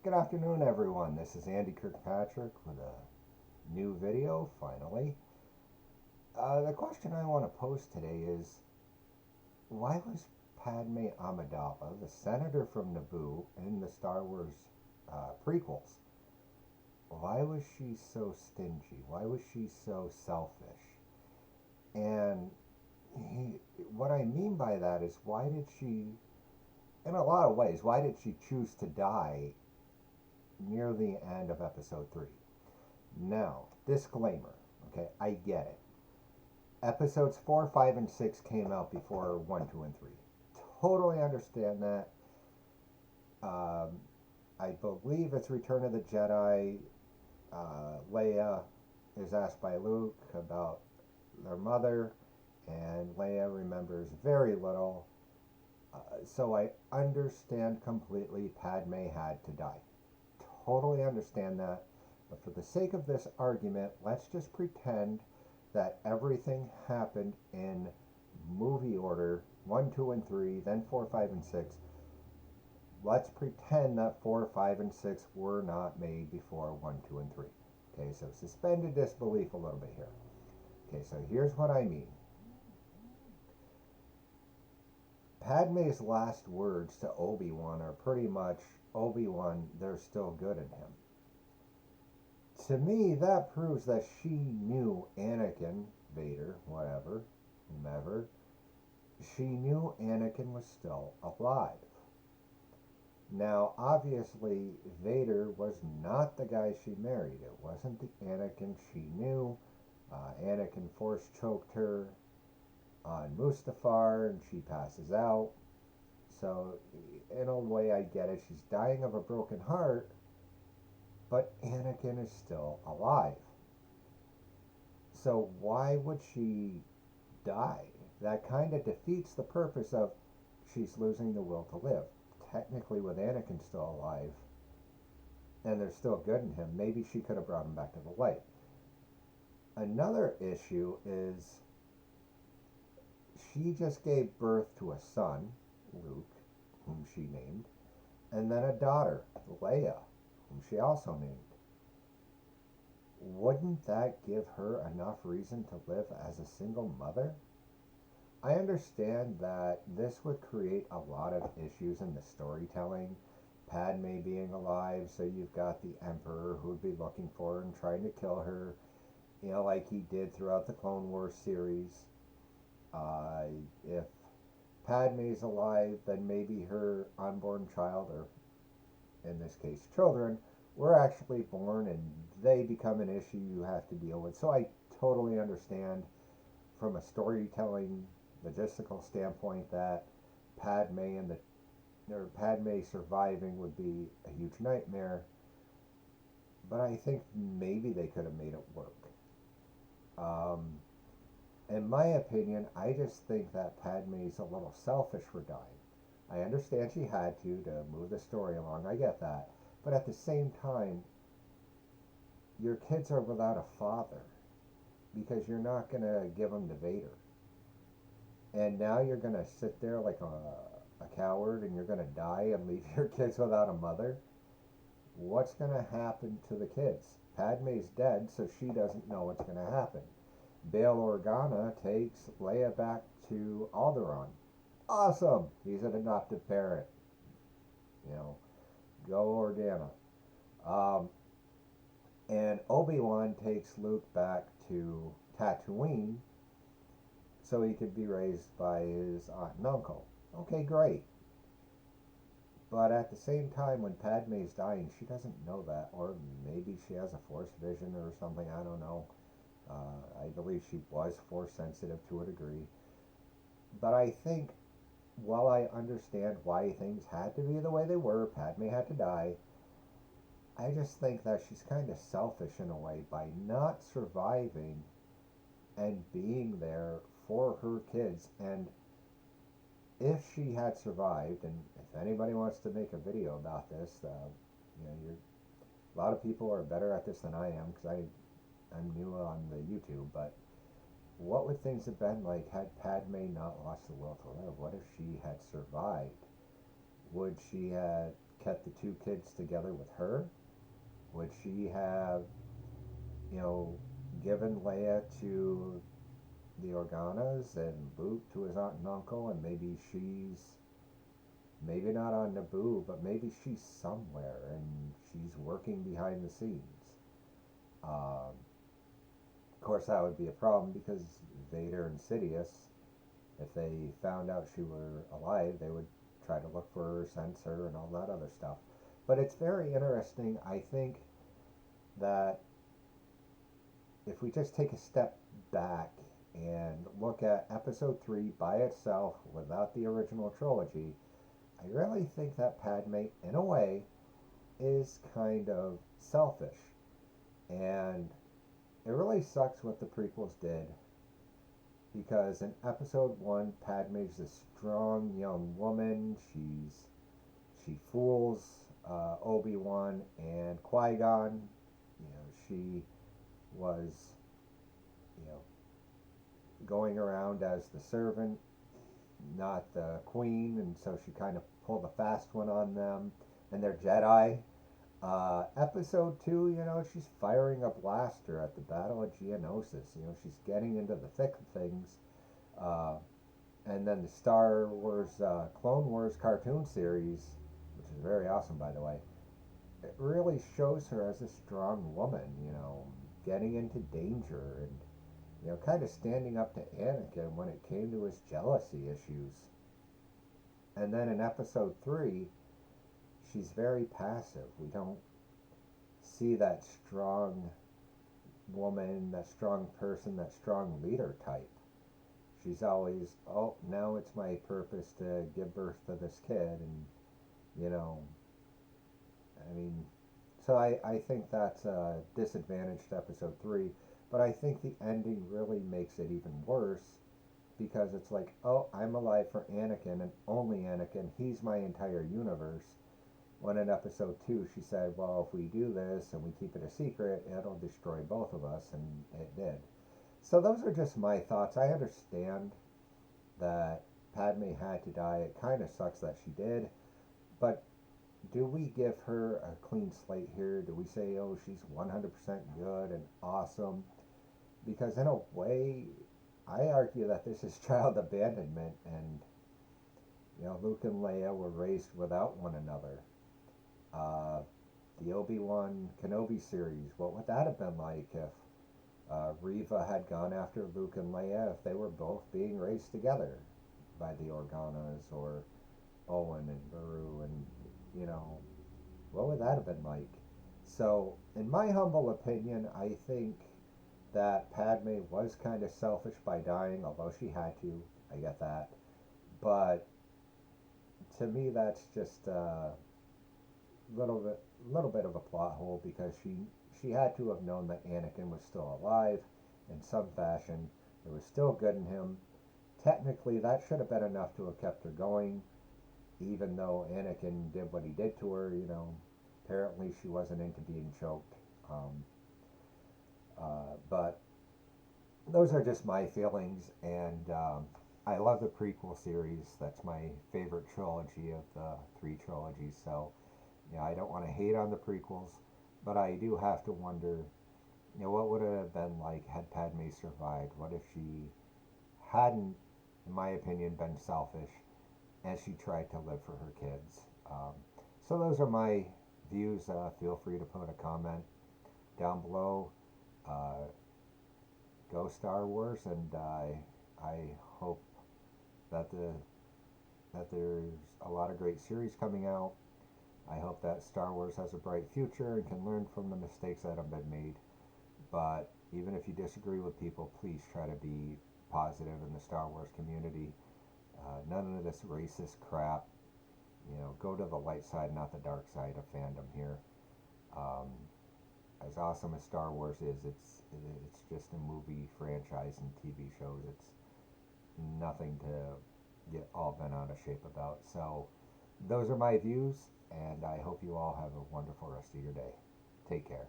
Good afternoon, everyone. This is Andy Kirkpatrick with a new video, finally. The question I want to pose today is, why was Padme Amidala, the senator from Naboo in the Star Wars prequels, why was she so stingy? Why was she so selfish? And what I mean by that is, why did she, in a lot of ways, why did she choose to die near the end of episode 3? Now, disclaimer, okay, I get it. Episodes 4, 5, and 6 came out before 1, 2, and 3. Totally understand that. I believe it's Return of the Jedi. Leia is asked by Luke about their mother, and Leia remembers very little. So I understand completely Padme had to die. Totally understand that. But for the sake of this argument, let's just pretend that everything happened in movie order 1, 2, and 3, then 4, 5, and 6. Let's pretend that 4, 5, and 6 were not made before 1, 2, and 3. Okay, so suspended disbelief a little bit here. Okay, so here's what I mean. Padme's last words to Obi-Wan are pretty much, Obi-Wan, there's still good in him. To me, that proves that she knew Anakin, Vader, whatever, whomever, she knew Anakin was still alive. Now, obviously, Vader was not the guy she married. It wasn't the Anakin she knew. Anakin force choked her on Mustafar and she passes out. So, in a way, I get it. She's dying of a broken heart, but Anakin is still alive. So, why would she die? That kind of defeats the purpose of she's losing the will to live. Technically, with Anakin still alive, and there's still good in him, maybe she could have brought him back to the light. Another issue is she just gave birth to a son, Luke, whom she named, and then a daughter, Leia, whom she also named. Wouldn't that give her enough reason to live as a single mother? I understand that this would create a lot of issues in the storytelling. Padme being alive, so you've got the Emperor who'd be looking for her and trying to kill her, like he did throughout the Clone Wars series. If Padme's alive, then maybe her unborn child, or in this case children, were actually born and they become an issue you have to deal with. So I totally understand from a storytelling logistical standpoint that Padme surviving would be a huge nightmare. But I think maybe they could have made it work. In my opinion, I just think that Padme's a little selfish for dying. I understand she had to move the story along. I get that. But at the same time, your kids are without a father because you're not going to give them to Vader. And now you're going to sit there like a coward and you're going to die and leave your kids without a mother? What's going to happen to the kids? Padme's dead, so she doesn't know what's going to happen. Bail Organa takes Leia back to Alderaan. Awesome! He's an adoptive parent. Go Organa. And Obi-Wan takes Luke back to Tatooine so he could be raised by his aunt and uncle. Okay, great. But at the same time, when Padme's dying, she doesn't know that. Or maybe she has a force vision or something, I don't know. I believe she was force sensitive to a degree. But I think, while I understand why things had to be the way they were, Padme had to die, I just think that she's kind of selfish in a way by not surviving and being there for her kids. And if she had survived, and if anybody wants to make a video about this, a lot of people are better at this than I am because I'm new on the YouTube, but what would things have been like had Padme not lost the will to live? What if she had survived? Would she have kept the two kids together with her? Would she have, you know, given Leia to the Organas and Luke to his aunt and uncle, and maybe she's maybe not on Naboo, but maybe she's somewhere and she's working behind the scenes. Of course, that would be a problem because Vader and Sidious, if they found out she were alive, they would try to look for her, sense her, and all that other stuff. But it's very interesting. I think that if we just take a step back and look at episode 3 by itself without the original trilogy, I really think that Padme, in a way, is kind of selfish. And it really sucks what the prequels did because in episode 1, Padme's this strong young woman. She fools Obi-Wan and Qui-Gon. She was, going around as the servant, not the queen, and so she kind of pulled a fast one on them. And they're Jedi. Episode 2, she's firing a blaster at the Battle of Geonosis. She's getting into the thick of things. And then the Star Wars, Clone Wars cartoon series, which is very awesome, by the way, it really shows her as a strong woman, getting into danger and, kind of standing up to Anakin when it came to his jealousy issues. And then in episode 3, she's very passive. We don't see that strong woman, that strong person, that strong leader type. She's always, oh, now it's my purpose to give birth to this kid. And, so I think that's a disadvantaged episode 3. But I think the ending really makes it even worse because it's like, oh, I'm alive for Anakin and only Anakin. He's my entire universe. When in episode 2 she said, well, if we do this and we keep it a secret, it'll destroy both of us, and it did. So those are just my thoughts. I understand that Padme had to die. It kind of sucks that she did. But do we give her a clean slate here? Do we say, oh, she's 100% good and awesome? Because in a way, I argue that this is child abandonment, and Luke and Leia were raised without one another. The Obi-Wan Kenobi series, what would that have been like if Reva had gone after Luke and Leia, if they were both being raised together by the Organas, or Owen and Beru, and what would that have been like? So, in my humble opinion, I think that Padme was kind of selfish by dying, although she had to. I get that. But to me, that's just a little bit of a plot hole because she had to have known that Anakin was still alive in some fashion. There was still good in him. Technically, that should have been enough to have kept her going, even though Anakin did what he did to her. Apparently she wasn't into being choked. But those are just my feelings, and I love the prequel series. That's my favorite trilogy of the 3 trilogies. So, I don't want to hate on the prequels, but I do have to wonder, what would it have been like had Padme survived? What if she hadn't, in my opinion, been selfish and she tried to live for her kids? So those are my views. Feel free to put a comment down below. Go Star Wars, and I hope that there's a lot of great series coming out. I hope that Star Wars has a bright future and can learn from the mistakes that have been made. But even if you disagree with people, please try to be positive in the Star Wars community. None of this racist crap. Go to the light side, not the dark side of fandom here. As awesome as Star Wars is, it's just a movie franchise and TV shows. It's nothing to get all bent out of shape about. So those are my views, and I hope you all have a wonderful rest of your day. Take care.